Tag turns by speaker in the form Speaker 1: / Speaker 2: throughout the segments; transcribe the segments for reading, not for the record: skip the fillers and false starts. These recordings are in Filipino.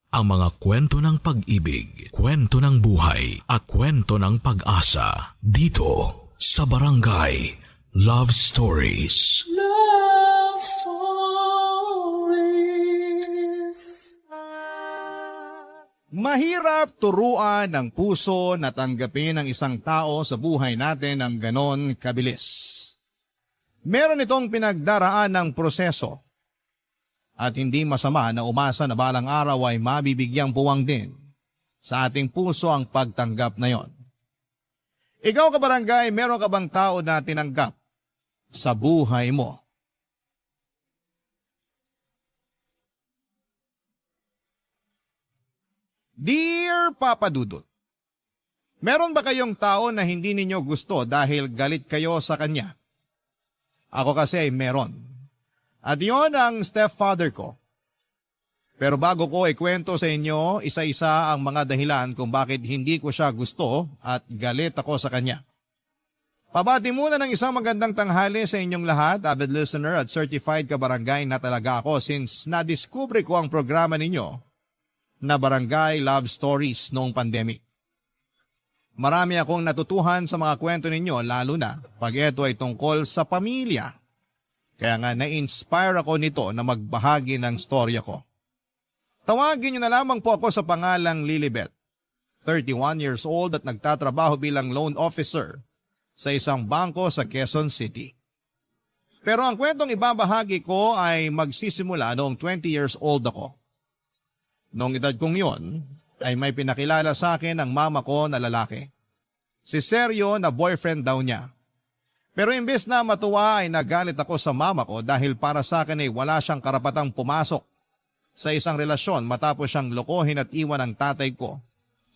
Speaker 1: ang mga kwento ng pag-ibig, kwento ng buhay, at kwento ng pag-asa dito sa Barangay Love Stories.
Speaker 2: Love Stories.
Speaker 3: Mahirap turuan ng puso na tanggapin ng isang tao sa buhay natin ng ganon kabilis. Meron itong pinagdaraan ng proseso at hindi masama na umasa na balang araw ay mabibigyang puwang din sa ating puso ang pagtanggap na yon. Ikaw kabarangay, meron ka bang tao na tinanggap sa buhay mo? Dear Papa Dudut, meron ba kayong tao na hindi ninyo gusto dahil galit kayo sa kanya? Ako kasi ay meron. At yon ang stepfather ko. Pero bago ko ikwento sa inyo, isa-isa ang mga dahilan kung bakit hindi ko siya gusto at galit ako sa kanya. Pabati muna ng isang magandang tanghali sa inyong lahat, avid listener at certified kabarangay na talaga ako since nadiskubre ko ang programa ninyo na Barangay Love Stories noong pandemic. Marami akong natutuhan sa mga kwento ninyo lalo na pag ito ay tungkol sa pamilya. Kaya nga na-inspire ako nito na magbahagi ng storya ko. Tawagin niyo na lamang po ako sa pangalang Lilibet, 31 years old at nagtatrabaho bilang loan officer sa isang bangko sa Quezon City. Pero ang kwentong ibabahagi ko ay magsisimula noong 20 years old ako. Noong edad kong yon, ay may pinakilala sa akin ang mama ko na lalaki. Si Sergio na boyfriend daw niya. Pero imbes na matuwa ay nagalit ako sa mama ko dahil para sa akin ay wala siyang karapatang pumasok sa isang relasyon matapos siyang lokohin at iwan ang tatay ko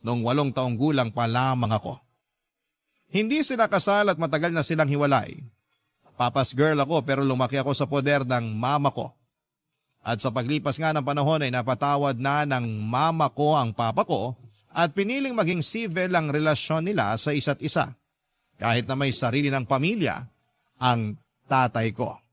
Speaker 3: noong 8 taong gulang pa lamang ako. Hindi sila kasal at matagal na silang hiwalay. Papa's girl ako pero lumaki ako sa poder ng mama ko. At sa paglipas nga ng panahon ay napatawad na ng mama ko ang papa ko at piniling maging civil ang relasyon nila sa isa't isa. Kahit na may sarili ng pamilya, ang tatay ko.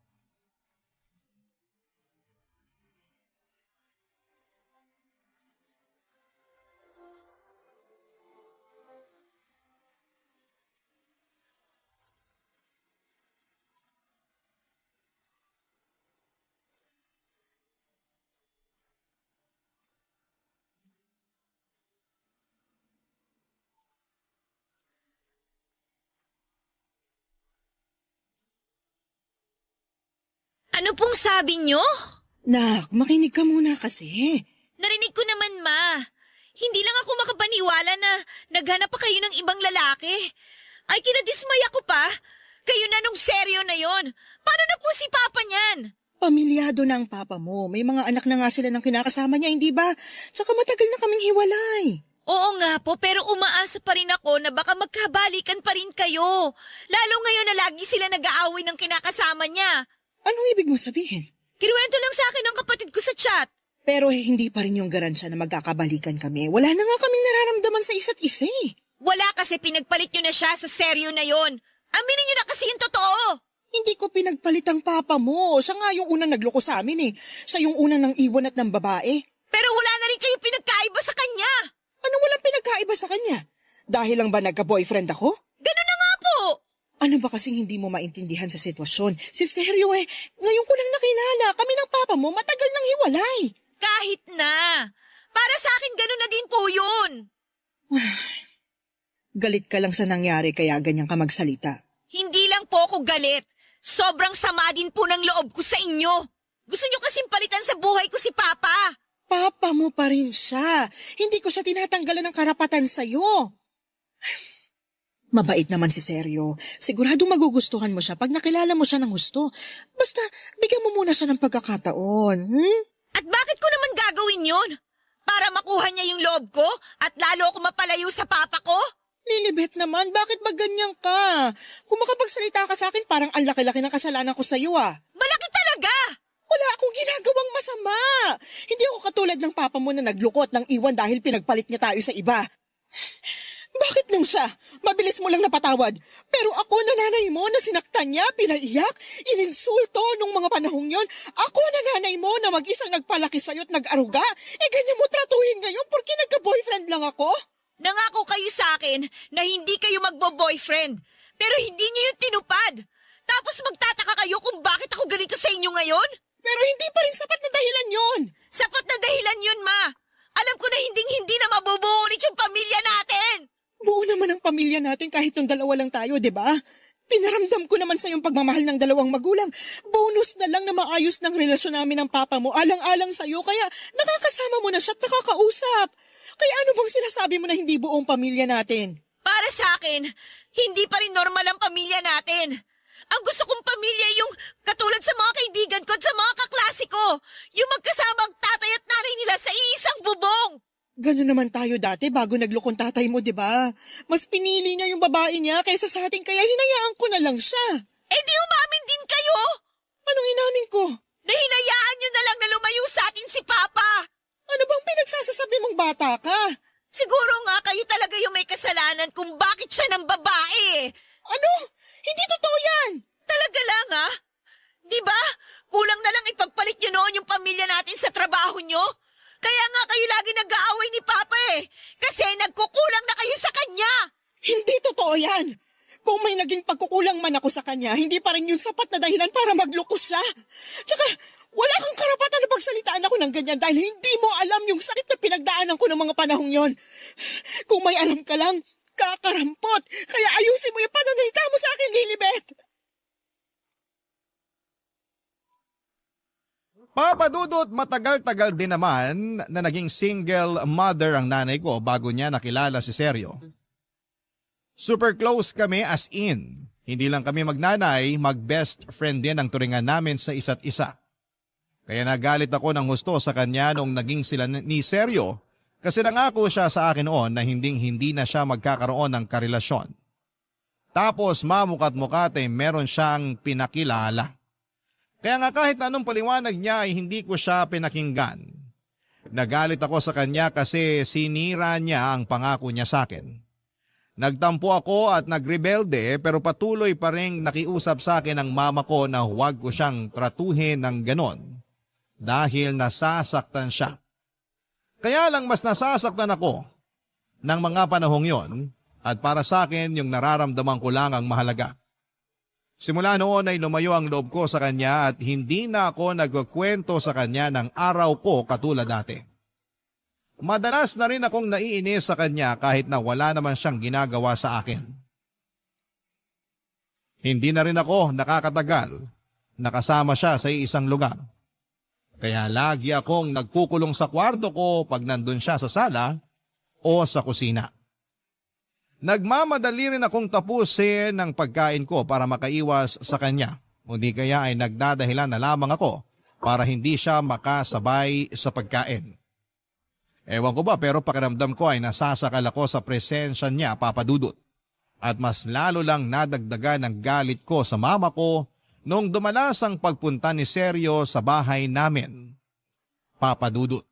Speaker 4: Ano pong sabi nyo?
Speaker 5: Nak, makinig ka muna kasi.
Speaker 4: Narinig ko naman, Ma. Hindi lang ako makapaniwala na naghanap pa kayo ng ibang lalaki. Ay, kinadismay ako pa. Kayo na nung seryo na yon. Paano na po si Papa niyan?
Speaker 5: Pamilyado na ang papa mo. May mga anak na nga sila ng kinakasama niya, hindi ba? Tsaka matagal na kaming hiwalay.
Speaker 4: Oo nga po, pero umaasa pa rin ako na baka magkabalikan pa rin kayo. Lalo ngayon na lagi sila nag-aaway ng kinakasama niya.
Speaker 5: Anong ibig mo sabihin?
Speaker 4: Kinuwento lang sa akin ng kapatid ko sa chat.
Speaker 5: Pero hindi pa rin yung garansya na magkakabalikan kami. Wala na nga kaming nararamdaman sa isa't isa eh.
Speaker 4: Wala kasi pinagpalit nyo na siya sa seryo na yon. Aminin nyo na kasi yung totoo.
Speaker 5: Hindi ko pinagpalit ang papa mo. Siya nga yung unang nagloko sa amin eh. Siya yung unang nang iwan at ng babae.
Speaker 4: Pero wala na rin kayo pinagkaiba sa kanya.
Speaker 5: Anong walang pinagkaiba sa kanya? Dahil lang ba nagka-boyfriend ako?
Speaker 4: Ganun na nga po.
Speaker 5: Ano ba kasing hindi mo maintindihan sa sitwasyon? Si Sergio ngayon ko lang nakilala. Kami ng papa mo matagal nang hiwalay.
Speaker 4: Kahit na. Para sa akin ganun na din po yun.
Speaker 5: Galit ka lang sa nangyari kaya ganyan ka magsalita.
Speaker 4: Hindi lang po ako galit. Sobrang sama din po ng loob ko sa inyo. Gusto nyo kasing palitan sa buhay ko si Papa.
Speaker 5: Papa mo pa rin siya. Hindi ko siya tinatanggalan ng karapatan sa'yo. Mabait naman si Sergio. Siguradong magugustuhan mo siya pag nakilala mo siya ng gusto. Basta, bigyan mo muna siya ng pagkakataon.
Speaker 4: At bakit ko naman gagawin yun? Para makuha niya yung loob ko at lalo ako mapalayo sa papa ko?
Speaker 5: Lilibet naman, bakit ba ganyan ka? Kung makapagsalita ka sa akin, parang ang laki-laki ng kasalanan ko sa'yo ah.
Speaker 4: Malaki talaga!
Speaker 5: Wala akong ginagawang masama. Hindi ako katulad ng papa mo na naglukot ng iwan dahil pinagpalit niya tayo sa iba. Bakit nung siya? Mabilis mo lang napatawad. Pero ako na nanay mo na sinaktan niya, pinaiyak, ininsulto nung mga panahong yon. Ako na nanay mo na mag-isang nagpalaki sa'yo at nag-aruga. Ganyan mo tratuhin lang ako?
Speaker 4: Nangako kayo sa akin na hindi kayo magbo-boyfriend. Pero hindi niyo yun tinupad. Tapos magtataka kayo kung bakit ako ganito sa inyo ngayon?
Speaker 5: Pero hindi pa rin sapat na dahilan yon.
Speaker 4: Sapat na dahilan yun, Ma. Alam ko na hindi na mabubuo ulit yung pamilya natin.
Speaker 5: Buo naman ang pamilya natin kahit nung dalawa lang tayo, di ba? Pinaramdam ko naman sa yung pagmamahal ng dalawang magulang. Bonus na lang na maayos ng relasyon namin ng papa mo. Alang-alang sa'yo, kaya nakakasama mo na siya at nakakausap. Kaya ano bang sinasabi mo na hindi buong pamilya natin?
Speaker 4: Para sa akin, hindi pa rin normal ang pamilya natin. Ang gusto kong pamilya yung katulad sa mga kaibigan ko at sa mga kaklase ko. Yung magkasama ang tatay at nanay nila sa iisang bubong.
Speaker 5: Ganun naman tayo dati bago naglukong tatay mo, di ba? Mas pinili niya yung babae niya kaysa sa atin kaya hinayaan ko na lang siya.
Speaker 4: Eh di umamin din kayo.
Speaker 5: Anong inamin ko?
Speaker 4: Na hinayaan nyo na lang na lumayo sa atin si Papa.
Speaker 5: Ano bang pinagsasasabi mong bata ka?
Speaker 4: Siguro nga kayo talaga yung may kasalanan kung bakit siya ng babae.
Speaker 5: Ano? Hindi totoo yan!
Speaker 4: Talaga lang ha? Di ba? Kulang na lang ipagpalit nyo noon yung pamilya natin sa trabaho nyo. Kaya nga kayo lagi nag-aaway ni Papa eh. Kasi nagkukulang na kayo sa kanya.
Speaker 5: Hindi totoo yan! Kung may naging pagkukulang man ako sa kanya, hindi pa rin yun sapat na dahilan para maglukos siya. Tsaka, wala kang karapatan na pagsalitaan ako ng ganyan dahil hindi mo alam yung sakit na pinagdaanan ko ng mga panahong yon. Kung may alam ka lang, kakarampot. Kaya ayusin mo yung pananalita mo sa akin, Lilibet.
Speaker 3: Papa Dudut, matagal-tagal din naman na naging single mother ang nanay ko bago niya nakilala si Sergio. Super close kami as in. Hindi lang kami magnanay, mag-best friend din ang turingan namin sa isa't isa. Kaya nagalit ako ng gusto sa kanya nung naging sila ni Sergio kasi nangako siya sa akin noon na hindi na siya magkakaroon ng karelasyon. Tapos mamukat-mukat ay meron siyang pinakilala. Kaya nga kahit anong paliwanag niya ay hindi ko siya pinakinggan. Nagalit ako sa kanya kasi sinira niya ang pangako niya sa akin. Nagtampo ako at nagrebelde pero patuloy pa rin nakiusap sa akin ang mama ko na huwag ko siyang tratuhin ng ganon dahil nasasaktan siya. Kaya lang mas nasasaktan ako ng mga panahong yon at para sa akin yung nararamdaman ko lang ang mahalaga. Simula noon ay lumayo ang loob ko sa kanya at hindi na ako nagkukwento sa kanya ng araw ko katulad dati. Madalas na rin akong naiinis sa kanya kahit na wala naman siyang ginagawa sa akin. Hindi na rin ako nakakatagal nakasama siya sa isang lugar. Kaya lagi akong nagkukulong sa kwarto ko pag nandun siya sa sala o sa kusina. Nagmamadali rin akong tapusin ng pagkain ko para makaiwas sa kanya. Hindi kaya ay nagdadahilan na lamang ako para hindi siya makasabay sa pagkain. Ewan ko ba pero pakiramdam ko ay nasasakal ako sa presensya niya, Papa Dudut. At mas lalo lang nadagdagan ang galit ko sa mama ko nung dumanas ang pagpunta ni Sergio sa bahay namin, Papa Dudut.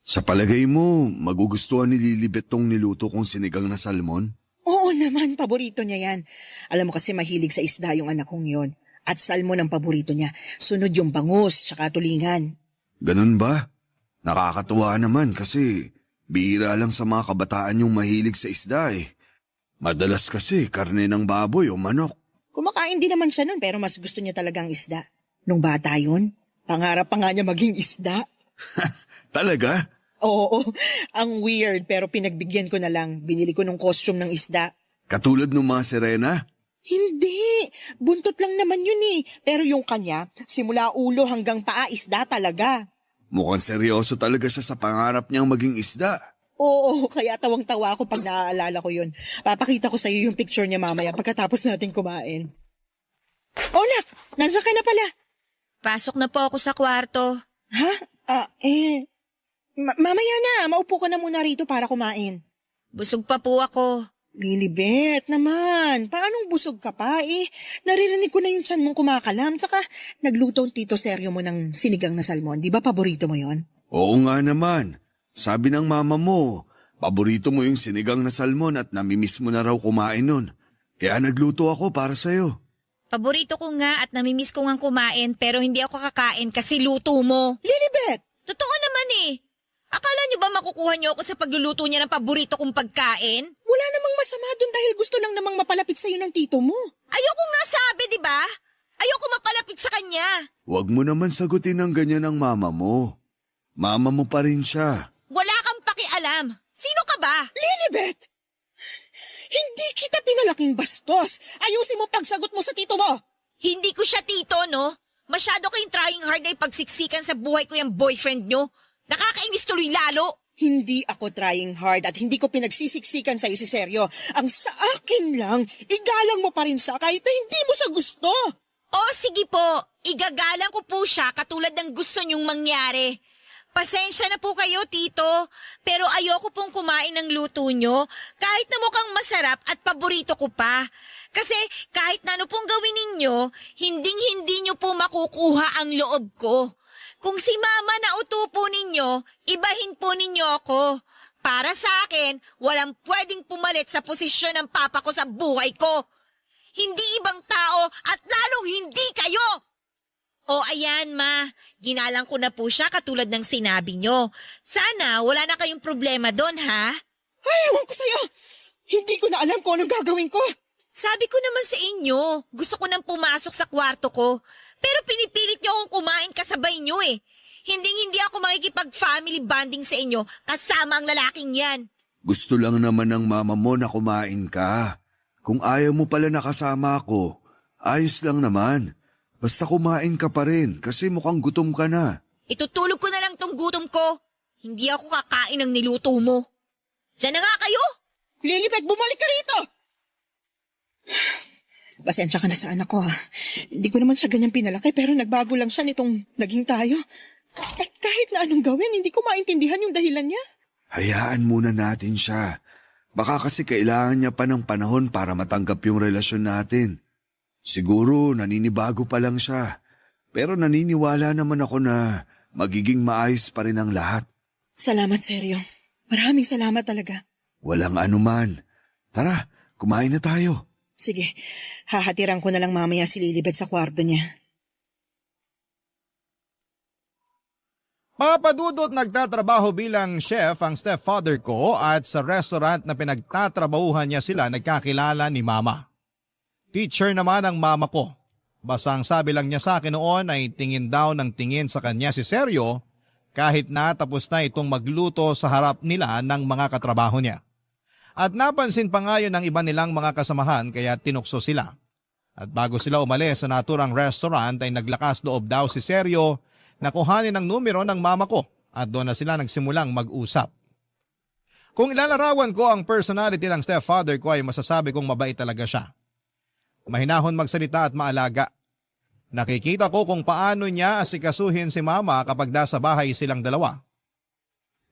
Speaker 6: Sa palagay mo, magugustuhan ni Lilibet tong niluto kong sinigang na salmon?
Speaker 5: Oo naman, paborito niya yan. Alam mo kasi mahilig sa isda yung anak kong yon. At salmon ang paborito niya. Sunod yung bangus, tsaka tulingan.
Speaker 6: Ganun ba? Nakakatuwa naman kasi bihira lang sa mga kabataan yung mahilig sa isda eh. Madalas kasi karne ng baboy o manok.
Speaker 5: Kumakain din naman siya nun pero mas gusto niya talagang isda. Nung bata yun, pangarap pa nga niya maging isda.
Speaker 6: Talaga?
Speaker 5: Oo, ang weird pero pinagbigyan ko na lang. Binili ko ng costume ng isda.
Speaker 6: Katulad ng mga sirena?
Speaker 5: Hindi, buntot lang naman yun eh. Pero yung kanya, simula ulo hanggang paa isda talaga.
Speaker 6: Mukhang seryoso talaga siya sa pangarap niyang maging isda.
Speaker 5: Oo, kaya tawang-tawa ako pag naaalala ko yun. Papakita ko sa iyo yung picture niya mamaya pagkatapos natin kumain. Oh, Nak, nandiyan ka na pala.
Speaker 4: Pasok na po ako sa kwarto.
Speaker 5: Ha? Mamaya na, maupo ka na muna rito para kumain.
Speaker 4: Busog pa po ako.
Speaker 5: Lilibet naman, paanong busog ka pa eh? Naririnig ko na yung tiyan mong kumakalam, tsaka nagluto ang Tito Sergio mo ng sinigang na salmon. Di ba paborito mo yon?
Speaker 6: Oo nga naman. Sabi ng mama mo, Paborito mo yung sinigang na salmon at namimiss mo na raw kumain nun. Kaya nagluto ako para sa'yo.
Speaker 4: Paborito ko nga at namimiss ko nga kumain pero hindi ako kakain kasi luto mo.
Speaker 5: Lilibet!
Speaker 4: Totoo naman eh. Akala niyo ba makukuha niyo ako sa pagluluto niya ng paborito kong pagkain?
Speaker 5: Wala namang masama dun dahil gusto lang namang mapalapit sa'yo ng tito mo.
Speaker 4: Ayoko nga sabi, di ba? Ayoko mapalapit sa kanya.
Speaker 6: Huwag mo naman sagutin ng ganyan ang mama mo. Mama mo pa rin siya.
Speaker 4: Wala kang pakialam. Sino ka ba?
Speaker 5: Lilibet! Hindi kita pinalaking bastos. Ayusin mo pagsagot mo sa tito mo.
Speaker 4: Hindi ko siya tito, no? Masyado kayong trying hard na ipagsiksikan sa buhay ko yung boyfriend nyo. Nakakainis tuloy lalo.
Speaker 5: Hindi ako trying hard at hindi ko pinagsisiksikan sa'yo si Seryo. Ang sa akin lang, igalang mo pa rin siya kahit na hindi mo siya gusto.
Speaker 4: O sige po, igagalang ko po siya katulad ng gusto nyong mangyari. Pasensya na po kayo, tito, pero ayoko pong kumain ng luto nyo kahit na mukhang masarap at paborito ko pa. Kasi kahit na ano pong gawin ninyo, hinding-hindi nyo po makukuha ang loob ko. Kung si mama na uto po ninyo, ibahin po ninyo ako. Para sa akin, walang pwedeng pumalit sa posisyon ng papa ko sa buhay ko. Hindi ibang tao at lalong hindi kayo. O ayan ma, ginalang ko na po siya katulad ng sinabi nyo. Sana wala na kayong problema doon ha?
Speaker 5: Ay, ewan ko sa'yo. Hindi ko na alam kung anong gagawin ko.
Speaker 4: Sabi ko naman sa inyo, gusto ko nang pumasok sa kwarto ko. Pero pinipilit nyo akong kumain kasabay nyo eh. Hinding-hindi ako makikipag-family bonding sa inyo kasama ang lalaking yan.
Speaker 6: Gusto lang naman ng mama mo na kumain ka. Kung ayaw mo pala nakasama ako, ayos lang naman. Basta kumain ka pa rin kasi mukhang gutom ka na.
Speaker 4: Itutulog ko na lang tong gutom ko. Hindi ako kakain ng niluto mo. Diyan na nga kayo!
Speaker 5: Lilibet, bumalik ka rito! Pasensya ka na sa anak ko ha. Hindi ko naman siya ganyan pinalaki pero nagbago lang siya nitong naging tayo. At kahit na anong gawin, hindi ko maintindihan yung dahilan niya.
Speaker 6: Hayaan muna natin siya. Baka kasi kailangan niya pa ng panahon para matanggap yung relasyon natin. Siguro naninibago pa lang siya. Pero naniniwala naman ako na magiging maayos pa rin ang lahat.
Speaker 5: Salamat, Seryo. Maraming salamat talaga.
Speaker 6: Walang anuman. Tara, kumain na tayo.
Speaker 5: Sige, hahatiran ko na lang mamaya si Lilibet sa kwarto niya.
Speaker 3: Papadudot nagtatrabaho bilang chef ang stepfather ko at sa restaurant na pinagtatrabahuhan niya sila nagkakilala ni mama. Teacher naman ang mama ko. Basta ang sabi lang niya sa akin noon ay tingin daw ng tingin sa kanya si Seryo kahit na tapos na itong magluto sa harap nila ng mga katrabaho niya. At napansin pa nga yun ng iba nilang mga kasamahan kaya tinukso sila. At bago sila umalis sa naturang restaurant ay naglakas loob daw si Seryo na kuhanin ang numero ng mama ko at doon na sila nagsimulang mag-usap. Kung ilalarawan ko ang personality ng stepfather ko ay masasabi kong mabait talaga siya. Mahinahon magsalita at maalaga. Nakikita ko kung paano niya asikasuhin si mama kapag nasa bahay silang dalawa.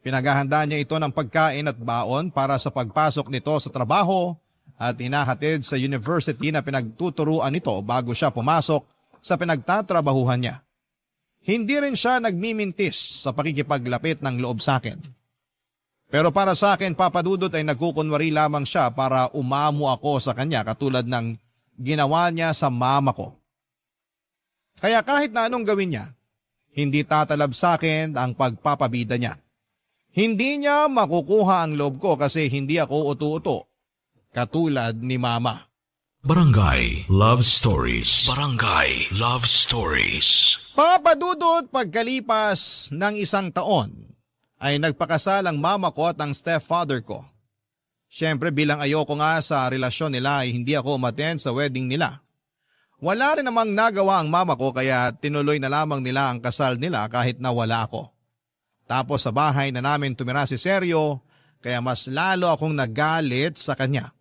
Speaker 3: Pinaghahanda niya ito ng pagkain at baon para sa pagpasok nito sa trabaho at hinahatid sa university na pinagtuturuan nito bago siya pumasok sa pinagtatrabahuhan niya. Hindi rin siya nagmimintis sa pakikipaglapit ng loob sa akin. Pero para sa akin, papadudot ay nagkukunwari lamang siya para umamo ako sa kanya katulad ng ginawa niya sa mama ko. Kaya kahit na anong gawin niya, hindi tatalab sa akin ang pagpapabida niya. Hindi niya makukuha ang loob ko kasi hindi ako utu-uto, katulad ni mama.
Speaker 1: Barangay Love Stories. Barangay Love Stories.
Speaker 3: Papadudot pagkalipas ng 1 taon, ay nagpakasal ang mama ko at ang stepfather ko. Siyempre bilang ayoko nga sa relasyon nila ay hindi ako umattend sa wedding nila. Wala rin namang nagawa ang mama ko kaya tinuloy na lamang nila ang kasal nila kahit na wala ako. Tapos sa bahay na namin tumira si Seryo kaya mas lalo akong nagalit sa kanya.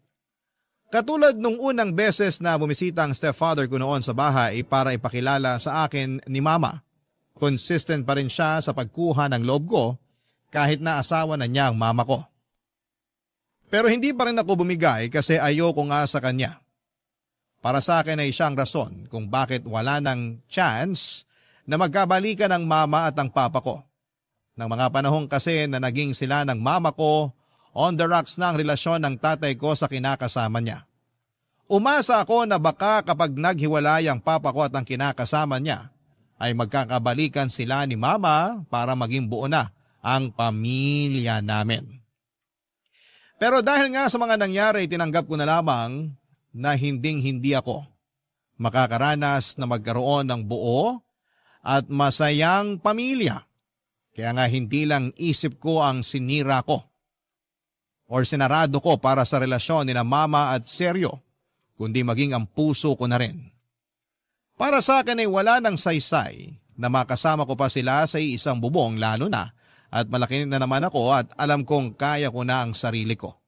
Speaker 3: Katulad nung unang beses na bumisita ang stepfather ko noon sa bahay para ipakilala sa akin ni mama, consistent pa rin siya sa pagkuha ng loob ko kahit na asawa na niya ang mama ko. Pero hindi pa rin ako bumigay kasi ayoko nga sa kanya. Para sa akin ay siyang rason kung bakit wala nang chance na magkabalikan ang mama at ang papa ko. Nang mga panahon kasi na naging sila ng mama ko, On the rocks na ang relasyon ng tatay ko sa kinakasama niya. Umasa ako na baka kapag naghiwalay ang papa ko at ang kinakasama niya, ay magkakabalikan sila ni mama para maging buo na ang pamilya namin. Pero dahil nga sa mga nangyari, tinanggap ko na lamang na hindi ako makakaranas na magkaroon ng buo at masayang pamilya. Kaya nga hindi lang isip ko ang sinira ko or sinarado ko para sa relasyon ni na mama at Seryo, kundi maging ang puso ko na rin. Para sa akin ay wala ng saysay na makasama ko pa sila sa isang bubong, lalo na at malaki na naman ako at alam kong kaya ko na ang sarili ko.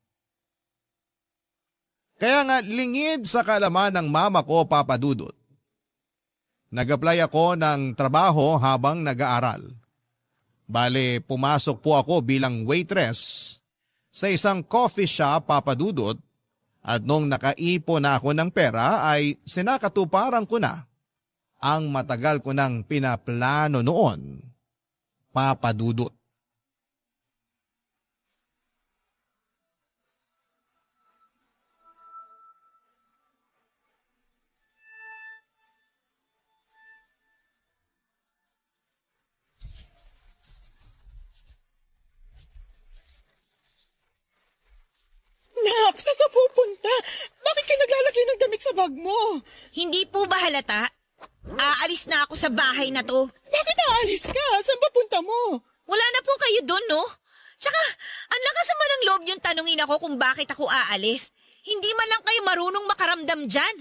Speaker 3: Kaya nga lingid sa kaalaman ng mama ko, Papa Dudut, nag-apply ako ng trabaho habang nag-aaral. Bale, pumasok po ako bilang waitress sa isang coffee shop, Papa Dudut, at nung nakaipon na ako ng pera ay sinakatuparan ko na ang matagal ko nang pinaplano noon, Papa Dudut.
Speaker 5: Nak, saan ka pupunta? Bakit ka naglalagay ng damit sa bag mo?
Speaker 4: Hindi po ba halata? Aalis na ako sa bahay na to.
Speaker 5: Bakit aalis ka? Saan ba punta mo?
Speaker 4: Wala na po kayo doon, no? Tsaka, ang lakas naman ng loob yung tanungin ako kung bakit ako aalis. Hindi man lang kayo marunong makaramdam dyan.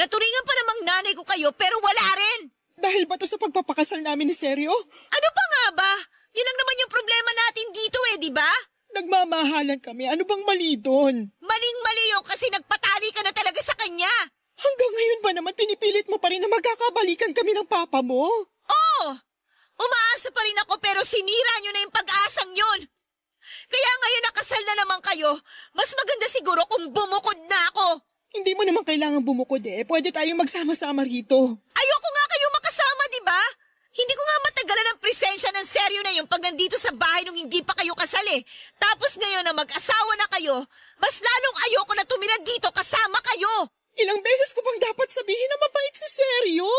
Speaker 4: Naturingan pa namang nanay ko kayo pero wala rin.
Speaker 5: Dahil ba to sa pagpapakasal namin ni Seryo?
Speaker 4: Ano pa nga ba? Yun lang naman yung problema natin dito di ba?
Speaker 5: Nagmamahalan kami. Ano bang mali doon?
Speaker 4: Maling-mali yun kasi nagpatali ka na talaga sa kanya.
Speaker 5: Hanggang ngayon ba naman pinipilit mo pa rin na magkakabalikan kami ng papa mo?
Speaker 4: Oo! Umaasa pa rin ako pero sinira nyo na yung pag-asang yun. Kaya ngayon nakasal na naman kayo, mas maganda siguro kung bumukod na ako.
Speaker 5: Hindi mo naman kailangan bumukod Pwede tayong magsama-sama rito.
Speaker 4: Ayoko nga kayo makasama, di ba? Hindi ko nga matagalan ang presensya ng Seryo na yung pag nandito sa bahay nung hindi pa kayo kasal Tapos ngayon na mag-asawa na kayo, mas lalong ayoko na tumira dito kasama kayo.
Speaker 5: Ilang beses ko bang dapat sabihin na mabait si Seryo?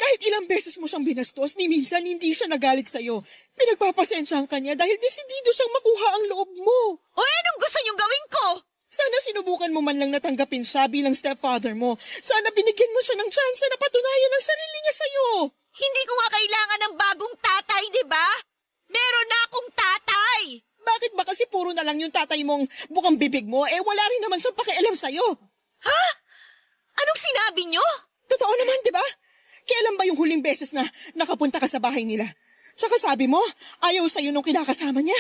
Speaker 5: Kahit ilang beses mo siyang binastos, ni minsan hindi siya nagalit sa'yo. Pinagpapasensyahan ka niya dahil desidido siyang makuha ang loob mo.
Speaker 4: O anong gusto niyong gawin ko?
Speaker 5: Sana sinubukan mo man lang natanggapin siya bilang stepfather mo. Sana binigyan mo siya ng tsansa na patunayan ang sarili niya sa'yo.
Speaker 4: Hindi ko nga kailangan ng bagong tatay, di ba? Meron na akong tatay.
Speaker 5: Bakit ba kasi puro na lang yung tatay mong bukang bibig mo? Wala rin naman siyang pakialam sa'yo.
Speaker 4: Ha? Anong sinabi niyo?
Speaker 5: Totoo naman, di ba? Kailan ba yung huling beses na nakapunta ka sa bahay nila? Tsaka sabi mo, ayaw sa'yo nung kinakasama niya.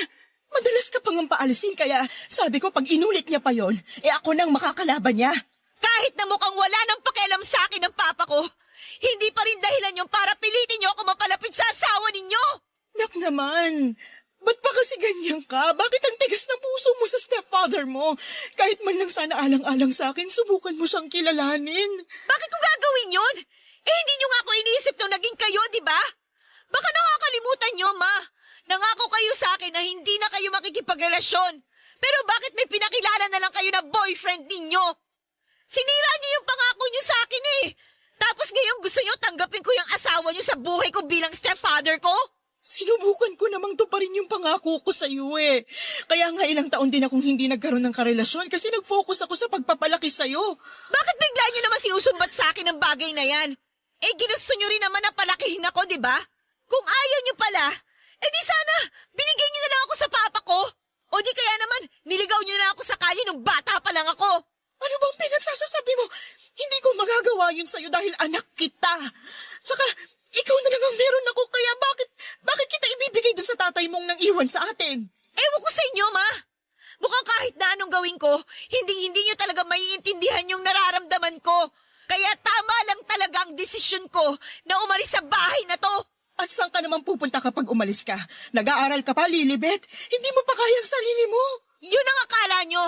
Speaker 5: Madalas ka pang paalisin kaya sabi ko pag inulit niya pa yon, ako nang makakalaban niya.
Speaker 4: Kahit na mukhang wala nang pakialam sa akin ng papa ko, hindi pa rin dahilan yung para pilitin niyo ako mapalapit sa asawa ninyo.
Speaker 5: Nak naman, ba't pa kasi ganyan ka? Bakit ang tigas ng puso mo sa stepfather mo? Kahit man lang sana alang-alang sa akin, subukan mo siyang kilalanin.
Speaker 4: Bakit ko gagawin yun? Hindi niyo nga ako iniisip nung naging kayo, di ba? Baka nakakalimutan niyo, ma. Nangako kayo sa akin na hindi na kayo makikipagrelasyon. Pero bakit may pinakilala na lang kayo na boyfriend ninyo? Sinira niyo yung pangako niyo sa akin Tapos ngayon gusto niyo tanggapin ko yung asawa niyo sa buhay ko bilang stepfather ko?
Speaker 5: Sinubukan ko namang to pa rin yung pangako ko sa iyo Kaya nga ilang taon din akong hindi nagkaroon ng karelasyon kasi nag-focus ako sa pagpapalaki sa iyo.
Speaker 4: Bakit bigla niyo naman sinusumbat sa akin ang bagay na yan? Ginusto niyo rin naman na palakihin ako, di ba? Kung ayaw niyo pala, di sana binigyan niyo na lang ako sa papa ko. O di kaya naman niligaw niyo na ako sa kalye nung bata pa lang ako.
Speaker 5: Ano bang pinagsasasabi mo? Hindi ko magagawa yun sa'yo dahil anak kita. Tsaka, ikaw na lang ang meron ako kaya bakit kita ibibigay dun sa tatay mong nang iwan sa atin?
Speaker 4: Ewan ko sa inyo, ma. Mukhang kahit na anong gawin ko, hindi niyo talaga maiintindihan yung nararamdaman ko. Kaya tama lang talaga ang desisyon ko na umalis sa bahay na to.
Speaker 5: At saan ka naman pupunta kapag umalis ka? Nag-aaral ka pa, Lilibet? Hindi mo pa kaya ang sarili mo?
Speaker 4: Yun ang akala nyo.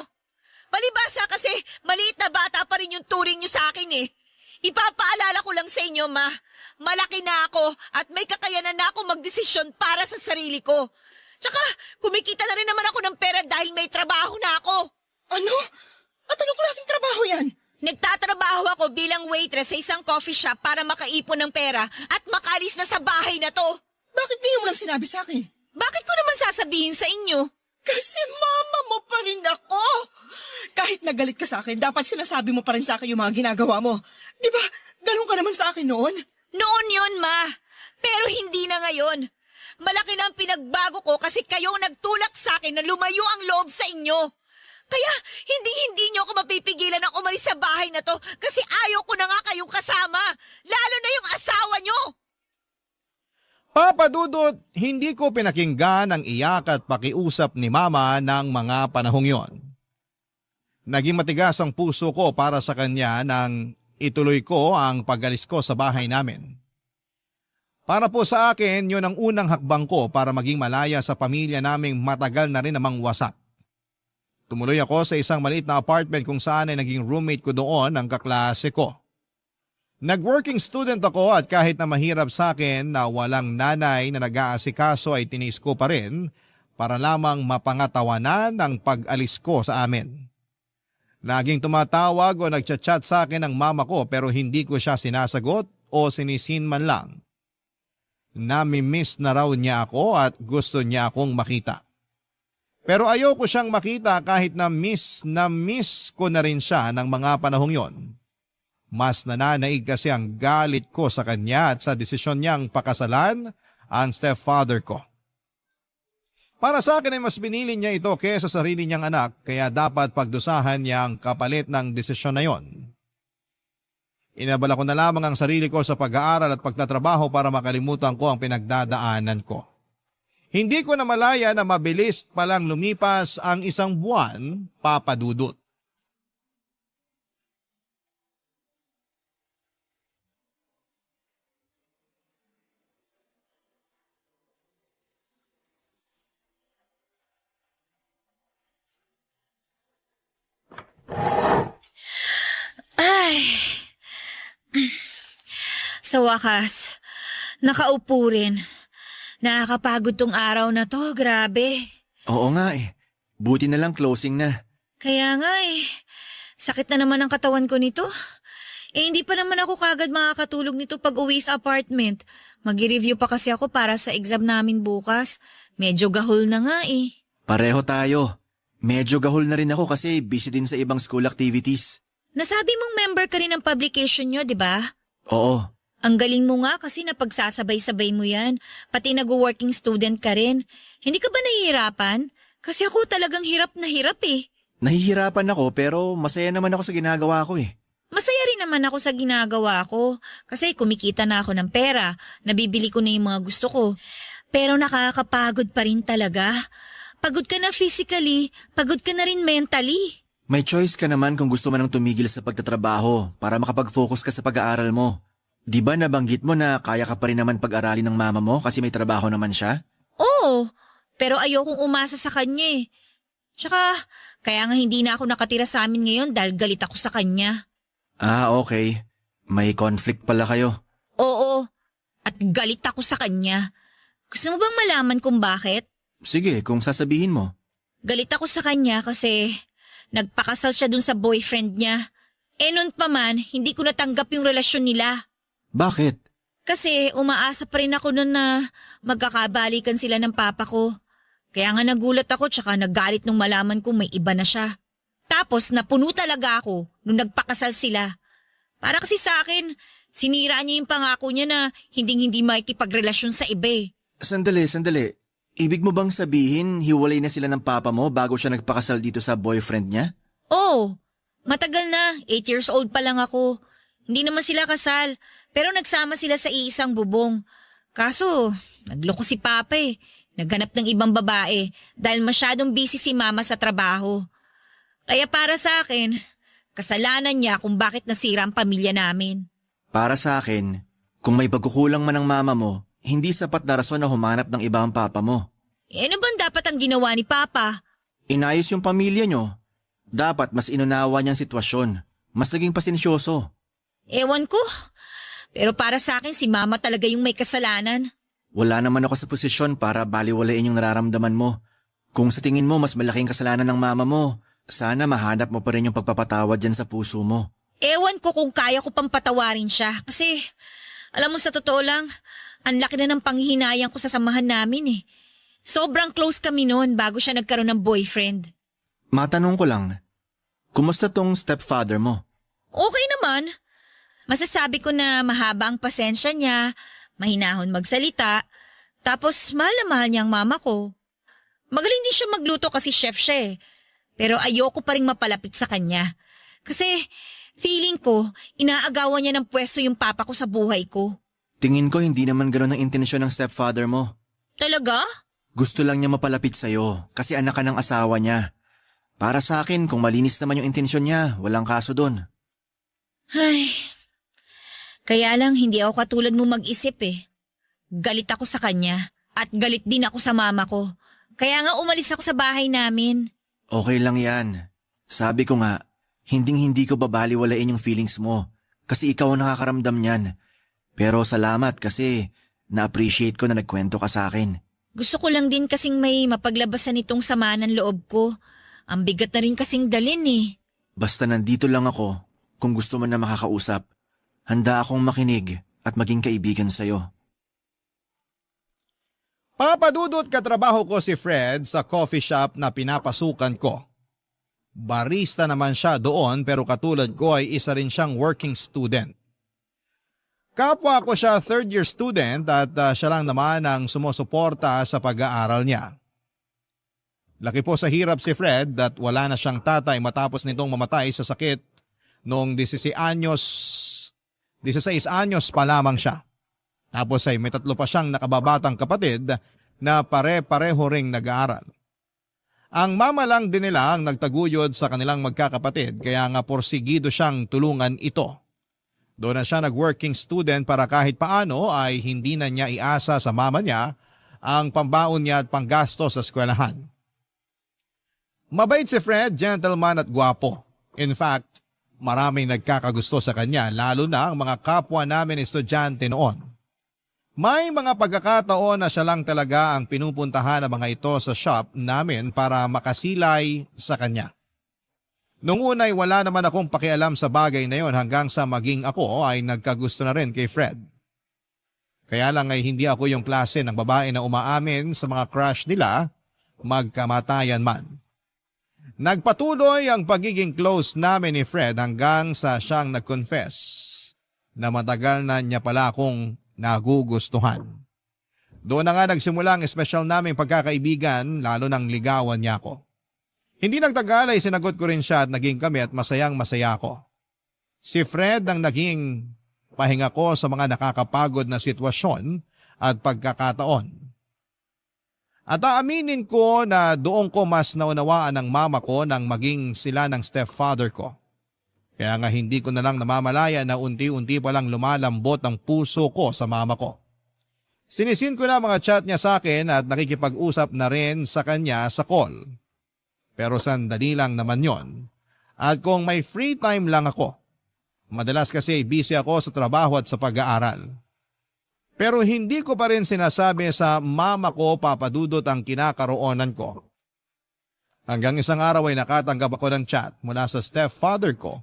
Speaker 4: Palibasa kasi maliit na bata pa rin yung turing nyo sa akin Ipapaalala ko lang sa inyo, ma. Malaki na ako at may kakayanan na ako magdesisyon para sa sarili ko. Tsaka kumikita na rin naman ako ng pera dahil may trabaho na ako.
Speaker 5: Ano? At anong klaseng trabaho yan?
Speaker 4: Nagtatrabaho ako bilang waitress sa isang coffee shop para makaipon ng pera at makalis na sa bahay na to.
Speaker 5: Bakit di mo lang sinabi sa akin?
Speaker 4: Bakit ko naman sasabihin sa inyo?
Speaker 5: Kasi mama mo pa rin ako. Kahit nagalit ka sa akin, dapat sinasabi mo pa rin sa akin yung mga ginagawa mo. Di ba, ganun ka naman sa akin noon?
Speaker 4: Noon yun, Ma. Pero hindi na ngayon. Malaki na ang pinagbago ko kasi kayong nagtulak sa akin na lumayo ang loob sa inyo. Kaya hindi niyo ako mapipigilan ng umalis sa bahay na to kasi ayaw ko na nga kayong kasama. Lalo na yung asawa nyo.
Speaker 3: Papa Dudut, hindi ko pinakinggan ang iyak at pakiusap ni Mama ng mga panahong yon. Naging matigas ang puso ko para sa kanya nang ituloy ko ang pag-alis ko sa bahay namin. Para po sa akin, yun ang unang hakbang ko para maging malaya sa pamilya naming matagal na rin namang wasak. Tumuloy ako sa isang maliit na apartment kung saan ay naging roommate ko doon ang kaklase ko. Nag-working student ako at kahit na mahirap sa akin na walang nanay na nag-aasikaso ay tinis ko pa rin para lamang mapangatawanan ang pag-alis ko sa amin. Laging tumatawag o nagchat-chat sa akin ang mama ko pero hindi ko siya sinasagot o sinisin man lang. Nami-miss na raw niya ako at gusto niya akong makita. Pero ayoko siyang makita kahit na miss ko na rin siya ng mga panahong yon. Mas nananaig kasi ang galit ko sa kanya at sa desisyon niyang pakasalan ang stepfather ko. Para sa akin ay mas binili niya ito kaysa sa sarili niyang anak kaya dapat pagdusahan niya ang kapalit ng desisyon na yon. Inabala ko na lamang ang sarili ko sa pag-aaral at pagtatrabaho para makalimutan ko ang pinagdadaanan ko. Hindi ko na malaya na mabilis palang lumipas ang isang buwan, Papa Dudut.
Speaker 4: Ay. Sa wakas, nakaupo rin. Nakakapagod tong araw na to, grabe.
Speaker 7: Oo nga eh. Buti na lang closing na.
Speaker 4: Kaya nga sakit na naman ang katawan ko nito. Hindi pa naman ako kagad makakatulog nito pag uwi sa apartment. Mag-review pa kasi ako para sa exam namin bukas. Medyo gahol na nga
Speaker 7: Pareho tayo. Medyo gahol na rin ako kasi busy din sa ibang school activities.
Speaker 4: Nasabi mong member ka rin ng publication nyo, di ba?
Speaker 7: Oo.
Speaker 4: Ang galing mo nga kasi napagsasabay-sabay mo yan. Pati nag-working student ka rin. Hindi ka ba nahihirapan? Kasi ako talagang hirap na hirap
Speaker 7: Nahihirapan ako pero masaya naman ako sa ginagawa ko
Speaker 4: Masaya rin naman ako sa ginagawa ko. Kasi kumikita na ako ng pera. Nabibili ko na yung mga gusto ko. Pero nakakapagod pa rin talaga. Pagod ka na physically, pagod ka na rin mentally.
Speaker 7: May choice ka naman kung gusto mo nang tumigil sa pagtatrabaho para makapag-focus ka sa pag-aaral mo. Di ba nabanggit mo na kaya ka pa rin naman pag-aralin ng mama mo kasi may trabaho naman siya?
Speaker 4: Oo, pero ayokong umasa sa kanya Tsaka, kaya nga hindi na ako nakatira sa amin ngayon dahil galit ako sa kanya.
Speaker 7: Ah, okay. May conflict pala kayo.
Speaker 4: Oo, at galit ako sa kanya. Gusto mo bang malaman kung bakit?
Speaker 7: Sige, kung sasabihin mo.
Speaker 4: Galit ako sa kanya kasi nagpakasal siya dun sa boyfriend niya. Noon pa man, hindi ko natanggap yung relasyon nila.
Speaker 7: Bakit?
Speaker 4: Kasi umaasa pa rin ako nun na magkakabalikan sila ng papa ko. Kaya nga nagulat ako tsaka naggalit nung malaman kong may iba na siya. Tapos napuno talaga ako nung nagpakasal sila. Para kasi sa akin, sinira niya yung pangako niya na hindi makikipagrelasyon sa iba
Speaker 7: Sandali. Ibig mo bang sabihin hiwalay na sila ng papa mo bago siya nagpakasal dito sa boyfriend niya?
Speaker 4: Oo, matagal na. 8 years old pa lang ako. Hindi naman sila kasal. Pero nagsama sila sa iisang bubong. Kaso, nagloko si Papa Naghanap ng ibang babae dahil masyadong busy si Mama sa trabaho. Kaya para sa akin, kasalanan niya kung bakit nasira ang pamilya namin.
Speaker 7: Para sa akin, kung may pagkukulang man ng mama mo, hindi sapat na rason na humanap ng iba ang papa mo.
Speaker 4: Ano bang dapat ang ginawa ni Papa?
Speaker 7: Inayos yung pamilya nyo. Dapat mas inunawa niyang sitwasyon. Mas naging pasensyoso.
Speaker 4: Ewan ko. Pero para sa akin si Mama talaga yung may kasalanan.
Speaker 7: Wala naman ako sa posisyon para baliwalain yung nararamdaman mo. Kung sa tingin mo mas malaking kasalanan ng mama mo, sana mahanap mo pa rin yung pagpapatawad dyan sa puso mo.
Speaker 4: Ewan ko kung kaya ko pang patawarin siya. Kasi, alam mo sa totoo lang, ang laki na ng panghihinayang ko sa samahan namin eh. Sobrang close kami noon bago siya nagkaroon ng boyfriend.
Speaker 7: Matanong ko lang, kumusta tong stepfather mo?
Speaker 4: Okay naman. Masasabi ko na mahaba ang pasensya niya, mahinahon magsalita, tapos mahal na mahal niya ang mama ko. Magaling din siya magluto kasi chef siya eh. Pero ayoko pa rin mapalapit sa kanya. Kasi feeling ko, inaagawan niya ng pwesto yung papa ko sa buhay ko.
Speaker 7: Tingin ko hindi naman gano'n ang intensyon ng stepfather mo.
Speaker 4: Talaga?
Speaker 7: Gusto lang niya mapalapit sa'yo kasi anak ka ng asawa niya. Para sa akin, kung malinis naman yung intensyon niya, walang kaso doon.
Speaker 4: Ay, kaya lang hindi ako katulad mo mag-isip eh. Galit ako sa kanya at galit din ako sa mama ko. Kaya nga umalis ako sa bahay namin.
Speaker 7: Okay lang yan. Sabi ko nga, hindi ko babaliwalain yung feelings mo kasi ikaw ang nakakaramdam niyan. Pero salamat kasi na-appreciate ko na nagkwento ka sa akin.
Speaker 4: Gusto ko lang din kasing may mapaglabasan itong sama ng loob ko. Ang bigat na rin kasing dalin eh.
Speaker 7: Basta nandito lang ako kung gusto mo na makakausap. Handa akong makinig at maging kaibigan sa'yo.
Speaker 3: Papadudot katrabaho ko si Fred sa coffee shop na pinapasukan ko. Barista naman siya doon pero katulad ko ay isa rin siyang working student. Kapwa ko siya third year student at siya lang naman ang sumusuporta sa pag-aaral niya. Laki po sa hirap si Fred at wala na siyang tatay matapos nitong mamatay sa sakit noong 16 anyos pa lamang siya. Tapos ay may 3 pa siyang nakababatang kapatid na pare-pareho ring nag-aaral. Ang mama lang din nila ang nagtaguyod sa kanilang magkakapatid kaya nga porsigido siyang tulungan ito. Doon na siya nag-working student para kahit paano ay hindi na niya iasa sa mama niya ang pambaon niya at panggasto sa eskwelahan. Mabait si Fred, gentleman at gwapo. In fact, maraming nagkakagusto sa kanya lalo na ang mga kapwa namin estudyante noon. May mga pagkakataon na siya lang talaga ang pinupuntahan ng mga ito sa shop namin para makasilay sa kanya. Noong unay wala naman akong pakialam sa bagay na yon hanggang sa maging ako ay nagkagusto na rin kay Fred. Kaya lang ay hindi ako yung klase ng babae na umaamin sa mga crush nila, magkamatayan man. Nagpatuloy ang pagiging close namin ni Fred hanggang sa siyang nag-confess na matagal na niya pala akong nagugustuhan. Doon na nga nagsimula ang espesyal naming pagkakaibigan lalo nang ligawan niya ako. Hindi nagtagal ay sinagot ko rin siya at naging kami at masayang masaya ako. Si Fred ang naging pahinga ko sa mga nakakapagod na sitwasyon at pagkakataon. At aaminin ko na doon ko mas naunawaan ng mama ko nang maging sila ng stepfather ko. Kaya nga hindi ko na lang namamalaya na unti-unti palang lumalambot ang puso ko sa mama ko. Sinisin ko na mga chat niya sa akin at nakikipag-usap na rin sa kanya sa call. Pero sandali lang naman yon. At kung may free time lang ako, madalas kasi busy ako sa trabaho at sa pag-aaral. Pero hindi ko pa rin sinasabi sa mama ko papadudot ang kinakaroonan ko. Hanggang isang araw ay nakatanggap ako ng chat mula sa stepfather ko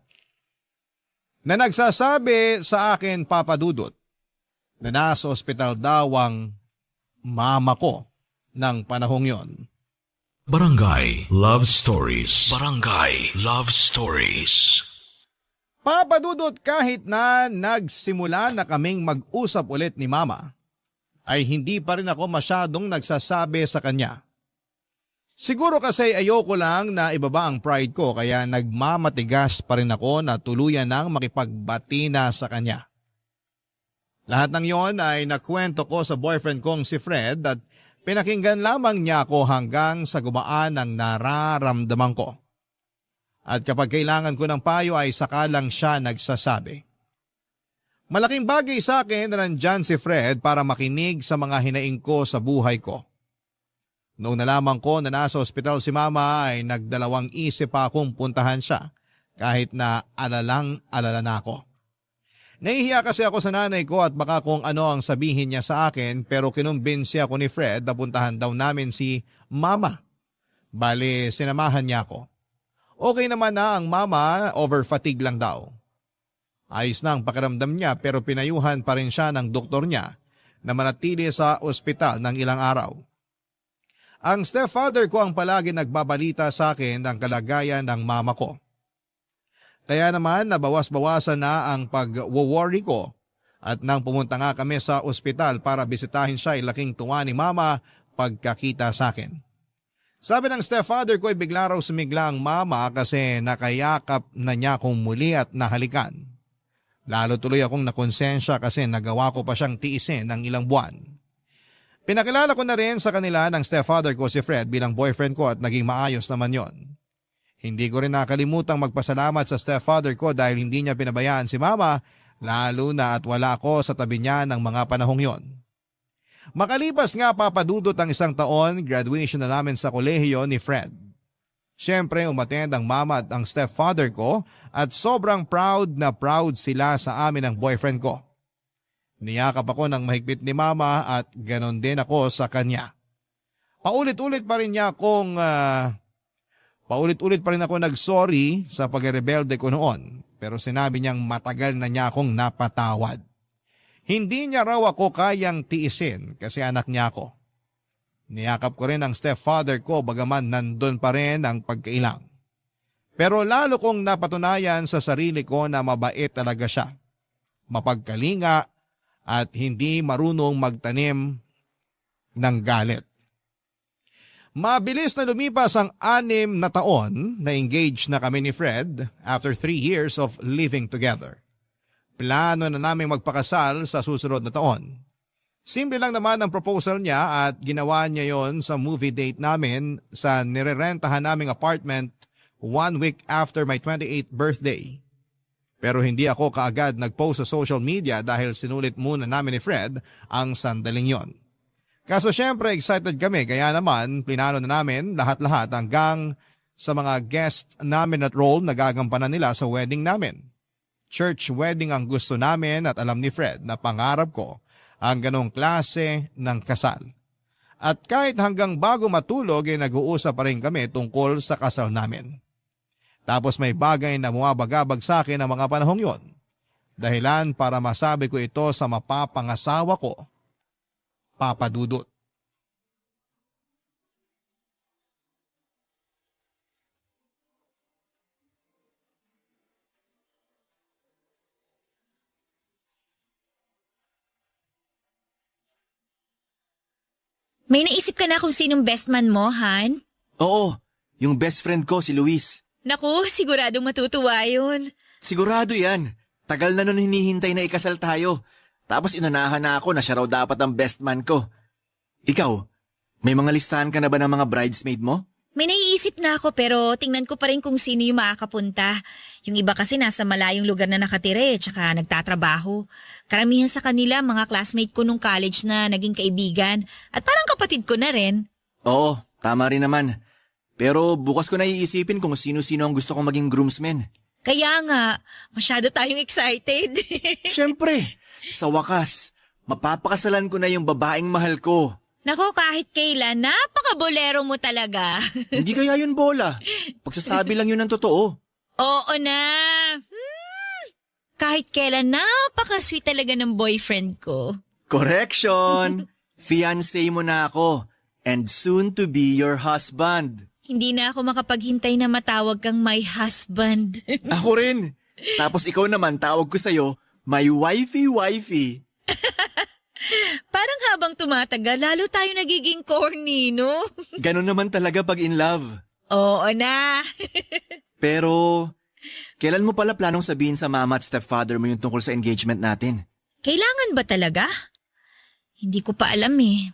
Speaker 3: na nagsasabi sa akin papadudot na nasa ospital daw ang mama ko ng panahong yon.
Speaker 1: Barangay Love Stories. Barangay Love Stories.
Speaker 3: Papadudot kahit na nagsimula na kaming mag-usap ulit ni mama, ay hindi pa rin ako masyadong nagsasabi sa kanya. Siguro kasi ayoko lang na ibaba ang pride ko kaya nagmamatigas pa rin ako na tuluyan nang makipagbati na sa kanya. Lahat ng yon ay nakwento ko sa boyfriend kong si Fred at pinakinggan lamang niya ako hanggang sa gumaan ang nararamdaman ko. At kapag kailangan ko ng payo ay saka lang siya nagsasabi. Malaking bagay sa akin na nandyan si Fred para makinig sa mga hinaing ko sa buhay ko. Noong nalaman ko na nasa ospital si mama ay nagdalawang isip pa akong puntahan siya kahit na alalang-alala na ako. Nahihiya kasi ako sa nanay ko at baka kung ano ang sabihin niya sa akin pero kinumbinsi ako ni Fred na puntahan daw namin si mama Bale, sinamahan niya ako. Okay naman na ang mama, over-fatigue lang daw. Ayos na ang pakiramdam niya pero pinayuhan pa rin siya ng doktor niya na manatili sa ospital ng ilang araw. Ang stepfather ko ang palagi nagbabalita sa akin ng kalagayan ng mama ko. Kaya naman nabawas-bawasan na ang pag-worry ko at nang pumunta nga kami sa ospital para bisitahin siya ay laking tuwa ni mama pagkakita sa akin. Sabi ng stepfather ko ay bigla raw sumigla ang mama kasi nakayakap na niya akong muli at nahalikan. Lalo tuloy akong nakonsensya kasi nagawa ko pa siyang tiisin ng ilang buwan. Pinakilala ko na rin sa kanila ng stepfather ko si Fred bilang boyfriend ko at naging maayos naman yon. Hindi ko rin nakalimutang magpasalamat sa stepfather ko dahil hindi niya pinabayaan si mama lalo na at wala ako sa tabi niya ng mga panahong yon. Makalipas nga papadudot ang 1 taon, graduation na namin sa kolehiyo ni Fred. Siyempre umattend ang mama at ang stepfather ko at sobrang proud na proud sila sa amin ng boyfriend ko. Niyakap ako ng mahigpit ni mama at ganon din ako sa kanya. Paulit-ulit pa rin ako nag-sorry sa pagrebelde ko noon pero sinabi niyang matagal na niya akong napatawad. Hindi niya raw ako kayang tiisin kasi anak niya ako. Niyakap ko rin ang stepfather ko bagaman nandun pa rin ang pagkailang. Pero lalo kong napatunayan sa sarili ko na mabait talaga siya. Mapagkalinga at hindi marunong magtanim ng galit. Mabilis na lumipas ang 6 na taon na engaged na kami ni Fred after 3 years of living together. Plano na namin magpakasal sa susunod na taon. Simple lang naman ang proposal niya at ginawa niya yon sa movie date namin sa nirerentahan naming apartment 1 week after my 28th birthday. Pero hindi ako kaagad nag-post sa social media dahil sinulit muna namin ni Fred ang sandaling yon. Kaso syempre excited kami kaya naman plinano na namin lahat-lahat hanggang sa mga guest namin at role na gagampanan nila sa wedding namin. Church wedding ang gusto namin at alam ni Fred na pangarap ko ang ganong klase ng kasal. At kahit hanggang bago matulog ay nag-uusap pa rin kami tungkol sa kasal namin. Tapos may bagay na bumabagabag sa akin ang mga panahong yon. Dahilan para masabi ko ito sa mapapangasawa ko, Papa Dudut.
Speaker 4: May naisip ka na kung sinong best man mo, Han?
Speaker 7: Oo, yung best friend ko si Luis.
Speaker 4: Naku, siguradong matutuwa yun.
Speaker 7: Sigurado yan. Tagal na nun hinihintay na ikasal tayo. Tapos inunahan na ako na siya raw dapat ang best man ko. Ikaw, may mga listahan ka na ba ng mga bridesmaid mo?
Speaker 4: May naiisip na ako pero tingnan ko pa rin kung sino yung makakapunta. Yung iba kasi nasa malayong lugar na nakatira tsaka nagtatrabaho. Karamihan sa kanila mga classmate ko nung college na naging kaibigan at parang kapatid ko na rin.
Speaker 7: Oo, tama rin naman. Pero bukas ko na iisipin kung sino-sino ang gusto kong maging groomsmen.
Speaker 4: Kaya nga, masyado tayong excited.
Speaker 7: Siyempre, sa wakas, mapapakasalan ko na yung babaeng mahal ko.
Speaker 4: Nako, kahit kailan, napaka-bolero mo talaga.
Speaker 7: Hindi kaya yun bola. Pagsasabi lang yun ng totoo.
Speaker 4: Oo na. Kahit kailan, napaka-sweet talaga ng boyfriend ko.
Speaker 7: Correction! Fiancé mo na ako and soon to be your husband.
Speaker 4: Hindi na ako makapaghintay na matawag kang my husband.
Speaker 7: Ako rin. Tapos ikaw naman tawag ko sa'yo, my wifey.
Speaker 4: Parang habang tumatagal, lalo tayo nagiging corny, no?
Speaker 7: Ganon naman talaga pag in love.
Speaker 4: Oo na.
Speaker 7: Pero, kailan mo pala planong sabihin sa mama at stepfather mo yung tungkol sa engagement natin?
Speaker 4: Kailangan ba talaga? Hindi ko pa alam eh.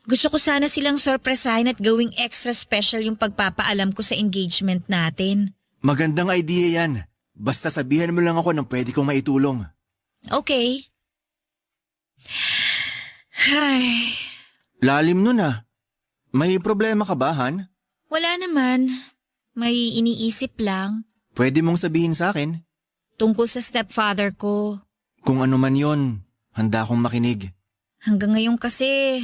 Speaker 4: Gusto ko sana silang sorpresahin at gawing extra special yung pagpapaalam ko sa engagement natin.
Speaker 7: Magandang idea yan. Basta sabihan mo lang ako ng pwede kong maitulong.
Speaker 4: Okay. Ay.
Speaker 7: Lalim nun ah. May problema ka ba, Han?
Speaker 4: Wala naman. May iniisip lang.
Speaker 7: Pwede mong sabihin sa akin?
Speaker 4: Tungkol sa stepfather ko.
Speaker 7: Kung ano man yon, handa akong makinig.
Speaker 4: Hanggang ngayon kasi,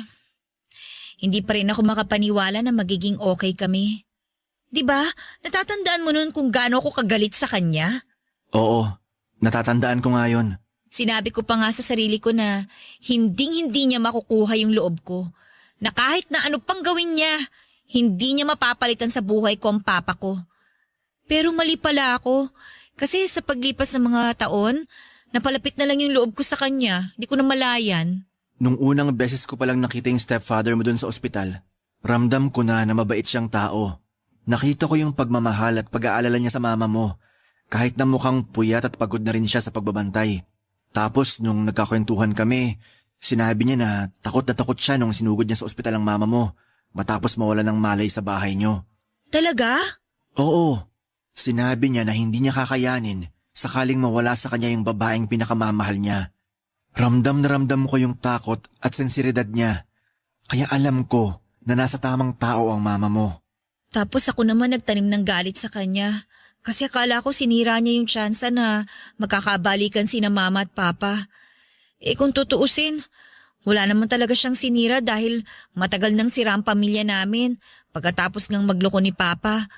Speaker 4: hindi pa rin ako makapaniwala na magiging okay kami. 'Di ba? Natatandaan mo noon kung gaano ako kagalit sa kanya?
Speaker 7: Oo, natatandaan ko nga yun.
Speaker 4: Sinabi ko pa nga sa sarili ko na hinding-hindi niya makukuha yung loob ko. Na kahit na ano pang gawin niya, hindi niya mapapalitan sa buhay ko ang papa ko. Pero mali pala ako. Kasi sa paglipas ng mga taon, napalapit na lang yung loob ko sa kanya. Hindi ko na malayan.
Speaker 7: Nung unang beses ko palang nakita yung stepfather mo dun sa ospital, ramdam ko na mabait siyang tao. Nakita ko yung pagmamahal at pag-aalala niya sa mama mo. Kahit na mukhang puyat at pagod na rin siya sa pagbabantay. Tapos nung nagkakwentuhan kami, sinabi niya na takot siya nung sinugod niya sa ospital ang mama mo matapos mawala ng malay sa bahay niyo.
Speaker 4: Talaga?
Speaker 7: Oo. Sinabi niya na hindi niya kakayanin sakaling mawala sa kanya yung babaeng pinakamamahal niya. Ramdam na ramdam ko yung takot at sensiridad niya. Kaya alam ko na nasa tamang tao ang mama mo.
Speaker 4: Tapos ako naman nagtanim ng galit sa kanya. Kasi akala ko sinira niya yung tsansa na magkakabalikan sina mama at papa. Kung tutuusin, wala naman talaga siyang sinira dahil matagal nang sira ang pamilya namin pagkatapos ngang magloko ni papa.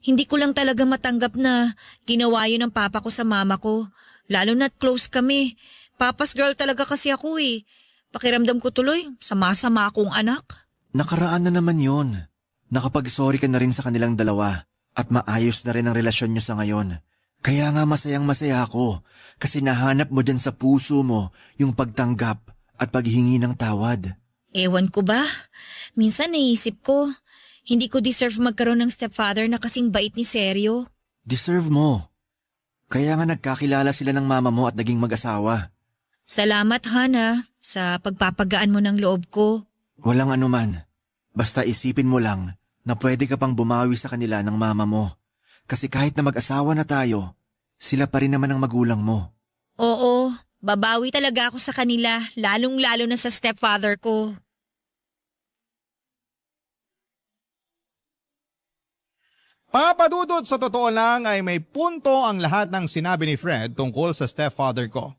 Speaker 4: Hindi ko lang talaga matanggap na ginawa yun ng papa ko sa mama ko. Lalo na't close kami. Papa's girl talaga kasi ako eh. Pakiramdam ko tuloy, sama-sama akong anak.
Speaker 7: Nakaraan na naman yun. Nakapag-sorry ka na rin sa kanilang dalawa. At maayos na rin ang relasyon niyo sa ngayon. Kaya nga masayang-masaya ako kasi nahanap mo dyan sa puso mo yung pagtanggap at paghingi ng tawad.
Speaker 4: Ewan ko ba? Minsan naisip ko, hindi ko deserve magkaroon ng stepfather na kasing bait ni Seryo.
Speaker 7: Deserve mo. Kaya nga nagkakilala sila ng mama mo at naging mag-asawa.
Speaker 4: Salamat, Hana, sa pagpapagaan mo ng loob ko.
Speaker 7: Walang anuman. Basta isipin mo lang na pwede ka pang bumawi sa kanila ng mama mo. Kasi kahit na mag-asawa na tayo, sila pa rin naman ang magulang mo.
Speaker 4: Oo, babawi talaga ako sa kanila, lalong-lalo na sa stepfather ko.
Speaker 3: Papadudot, sa totoo lang ay may punto ang lahat ng sinabi ni Fred tungkol sa stepfather ko.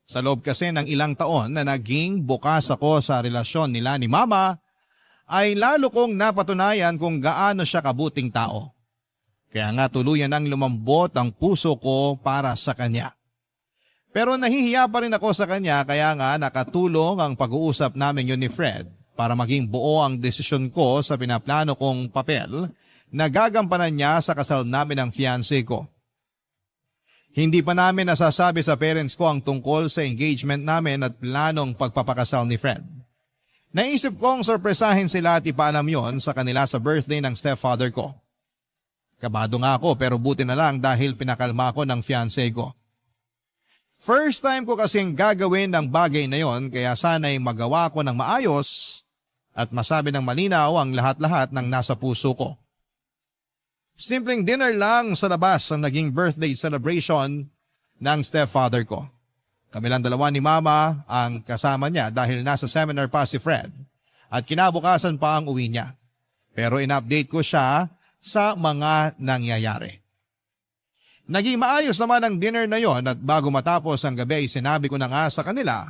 Speaker 3: Sa loob kasi ng ilang taon na naging bukas ako sa relasyon nila ni Mama, ay lalo kong napatunayan kung gaano siya kabuting tao. Kaya nga tuluyan nang lumambot ang puso ko para sa kanya. Pero nahihiya pa rin ako sa kanya kaya nga nakatulong ang pag-uusap namin yun ni Fred para maging buo ang desisyon ko sa pinaplano kong papel na gagampanan niya sa kasal namin ng fiancé ko. Hindi pa namin nasasabi sa parents ko ang tungkol sa engagement namin at planong pagpapakasal ni Fred. Naisip kong sorpresahin sila at ipaalam yon sa kanila sa birthday ng stepfather ko. Kabado nga ako pero buti na lang dahil pinakalma ko ng fiancé ko. First time ko kasing gagawin ng bagay na yon kaya sana'y magawa ko ng maayos at masabi ng malinaw ang lahat-lahat ng nasa puso ko. Simpleng dinner lang sa labas ang naging birthday celebration ng stepfather ko. Kami lang dalawa ni Mama ang kasama niya dahil nasa seminar pa si Fred at kinabukasan pa ang uwi niya. Pero in-update ko siya sa mga nangyayari. Naging maayos naman ang dinner na yon at bago matapos ang gabi ay sinabi ko na nga sa kanila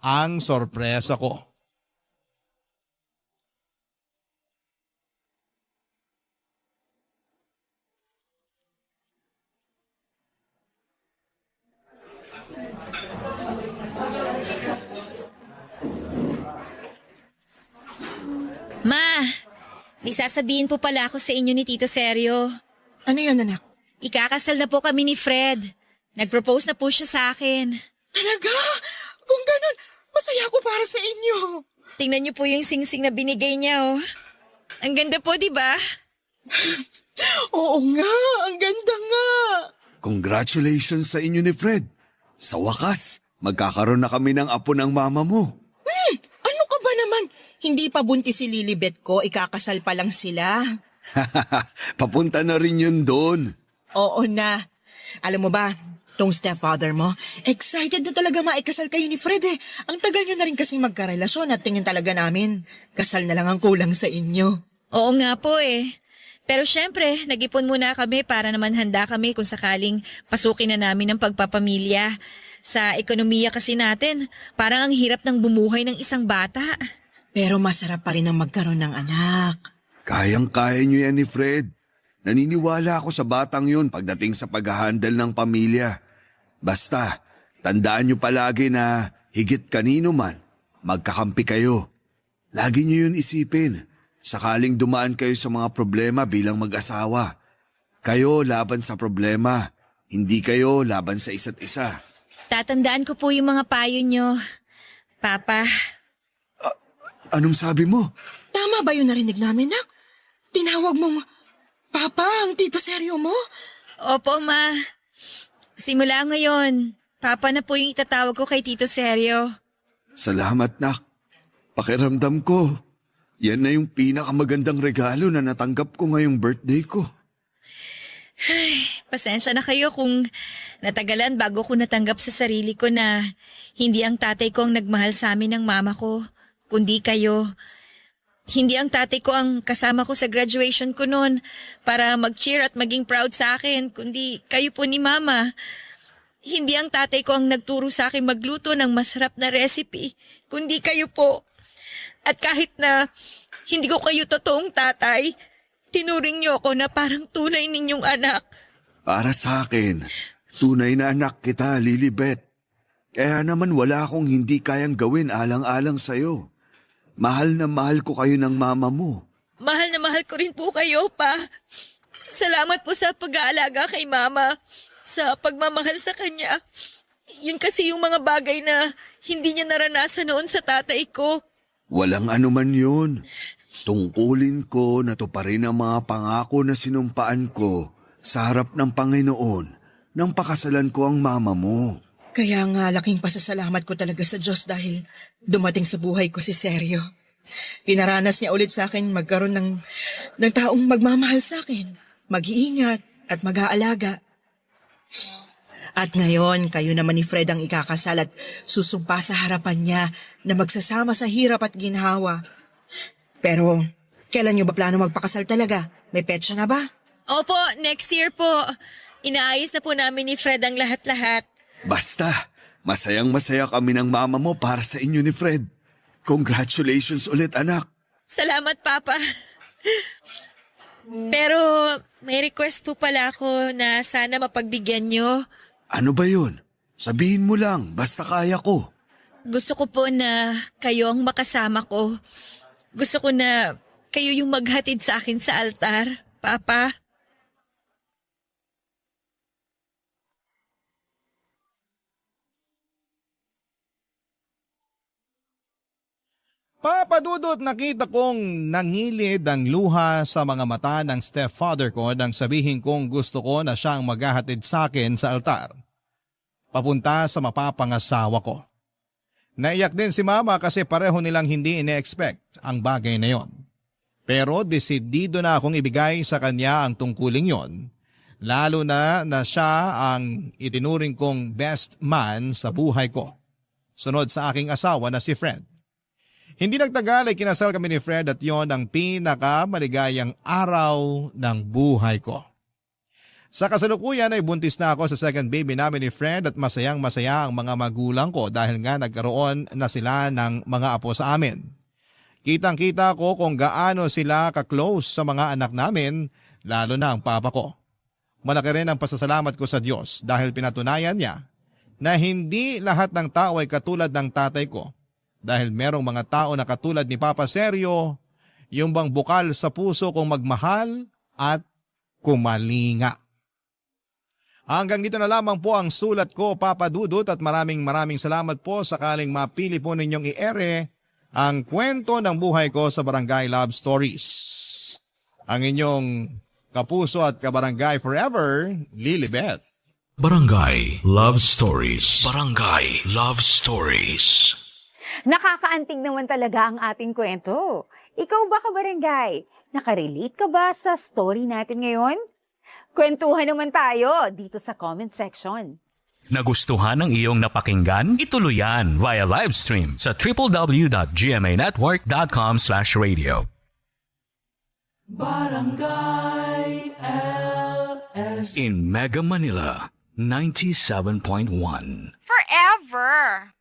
Speaker 3: ang sorpresa ko.
Speaker 4: Ma, may sasabihin po pala ako sa inyo ni Tito Seryo.
Speaker 5: Ano yun, anak?
Speaker 4: Ikakasal na po kami ni Fred. Nag-propose na po siya sa akin.
Speaker 5: Talaga? Kung ganun, masaya ako para sa inyo.
Speaker 4: Tingnan niyo po yung singsing na binigay niya, oh. Ang ganda po, di ba?
Speaker 5: Oo nga, ang ganda nga.
Speaker 6: Congratulations sa inyo ni Fred. Sa wakas, magkakaroon na kami ng apo ng mama mo.
Speaker 5: Ano ka ba naman? Hindi pa buntis si Lilibet ko, ikakasal pa lang sila.
Speaker 6: Papunta na rin yun doon.
Speaker 5: Oo na. Alam mo ba, tong stepfather mo, excited na talaga maikasal kayo ni Fred eh. Ang tagal nyo na rin kasing magkarelasyon at tingin talaga namin, kasal na lang ang kulang sa inyo.
Speaker 4: Oo nga po eh. Pero syempre, nag-ipon muna kami para naman handa kami kung sakaling pasukin na namin ang pagpapamilya. Sa ekonomiya kasi natin, parang ang hirap ng bumuhay ng isang bata.
Speaker 5: Pero masarap pa rin ang magkaroon ng anak.
Speaker 6: Kayang-kaya niyo yan ni Fred. Naniniwala ako sa batang yun pagdating sa pag-handle ng pamilya. Basta, tandaan niyo palagi na higit kanino man, magkakampi kayo. Lagi niyo yun isipin. Sakaling dumaan kayo sa mga problema bilang mag-asawa. Kayo laban sa problema, hindi kayo laban sa isa't isa.
Speaker 4: Tatandaan ko po yung mga payo nyo, Papa.
Speaker 6: Anong sabi mo?
Speaker 5: Tama ba yung narinig namin, Nak? Tinawag mong Papa ang tito seryo mo?
Speaker 4: Opo, Ma. Simula ngayon, Papa na po yung itatawag ko kay Tito Seryo.
Speaker 6: Salamat, Nak. Pakiramdam ko, yan na yung pinakamagandang regalo na natanggap ko ngayong birthday ko.
Speaker 4: Pasensya na kayo kung natagalan bago ko natanggap sa sarili ko na hindi ang tatay ko ang nagmahal sa amin ng mama ko, kundi kayo. Hindi ang tatay ko ang kasama ko sa graduation ko noon para mag-cheer at maging proud sa akin, kundi kayo po ni Mama. Hindi ang tatay ko ang nagturo sa akin magluto ng masarap na recipe, kundi kayo po. At kahit na hindi ko kayo totoong tatay, tinuring niyo ako na parang tunay ninyong anak.
Speaker 6: Para sa akin, tunay na anak kita, Lilibet. Kaya naman wala akong hindi kayang gawin alang-alang sa'yo. Mahal na mahal ko kayo ng mama mo.
Speaker 4: Mahal na mahal ko rin po kayo, Pa. Salamat po sa pag-aalaga kay Mama, sa pagmamahal sa kanya. Yun kasi yung mga bagay na hindi niya naranasan noon sa tatay ko.
Speaker 6: Walang anuman yun. Tungkulin ko na tuparin ang mga pangako na sinumpaan ko sa harap ng Panginoon nang pakasalan ko ang mama mo.
Speaker 5: Kaya nga laking pasasalamat ko talaga sa Diyos dahil dumating sa buhay ko si Seryo. Pinaranas niya ulit sa akin magkaroon ng taong magmamahal sa akin, mag-iingat at mag-aalaga. At ngayon, kayo naman ni Fred ang ikakasal at susumpa sa harapan niya na magsasama sa hirap at ginhawa. Pero, kailan niyo ba plano magpakasal talaga? May petsa na ba?
Speaker 4: Opo, next year po. Inaayos na po namin ni Fred ang lahat-lahat.
Speaker 6: Basta, masayang-masaya kami ng mama mo para sa inyo ni Fred. Congratulations ulit, anak.
Speaker 4: Salamat, Papa. Pero may request po pala ako na sana mapagbigyan niyo.
Speaker 6: Ano ba yun? Sabihin mo lang, basta kaya ko.
Speaker 4: Gusto ko po na kayo ang makasama ko. Gusto ko na kayo yung maghatid sa akin sa altar, Papa.
Speaker 3: Papa Dudut, nakita kong nangilid ang luha sa mga mata ng stepfather ko nang sabihin kong gusto ko na siyang maghahatid sa akin sa altar. Papunta sa mapapangasawa ko. Naiyak din si Mama kasi pareho nilang hindi ine-expect ang bagay na yon. Pero desidido na akong ibigay sa kanya ang tungkuling yon, lalo na siya ang itinuring kong best man sa buhay ko. Sunod sa aking asawa na si Fred. Hindi nagtagal ay kinasal kami ni Fred at yon ang pinakamaligayang araw ng buhay ko. Sa kasalukuyan ay buntis na ako sa second baby namin ni Fred at masayang-masaya ang mga magulang ko dahil nga nagkaroon na sila ng mga apo sa amin. Kitang-kita ko kung gaano sila ka-close sa mga anak namin, lalo na ang papa ko. Malaki rin ang pasasalamat ko sa Diyos dahil pinatunayan niya na hindi lahat ng tao ay katulad ng tatay ko. Dahil merong mga tao na katulad ni Papa Seryo, yung bang bukal sa puso kong magmahal at kumalinga. Hanggang dito na lamang po ang sulat ko, Papa Dudut, at maraming salamat po sakaling mapili po ninyong i-ere ang kwento ng buhay ko sa Barangay Love Stories. Ang inyong kapuso at kabarangay forever, Lilibet.
Speaker 1: Barangay Love Stories. Barangay Love Stories.
Speaker 8: Nakakaantig naman talaga ang ating kwento. Ikaw ba, kabarangay? Nakarelate ka ba sa story natin ngayon? Kwentuhan naman tayo dito sa comment section.
Speaker 9: Nagustuhan ng iyong napakinggan? Ituloy yan via live stream sa www.gmanetwork.com/radio.
Speaker 2: Barangay LS.
Speaker 1: In Mega Manila, 97.1.
Speaker 10: Forever.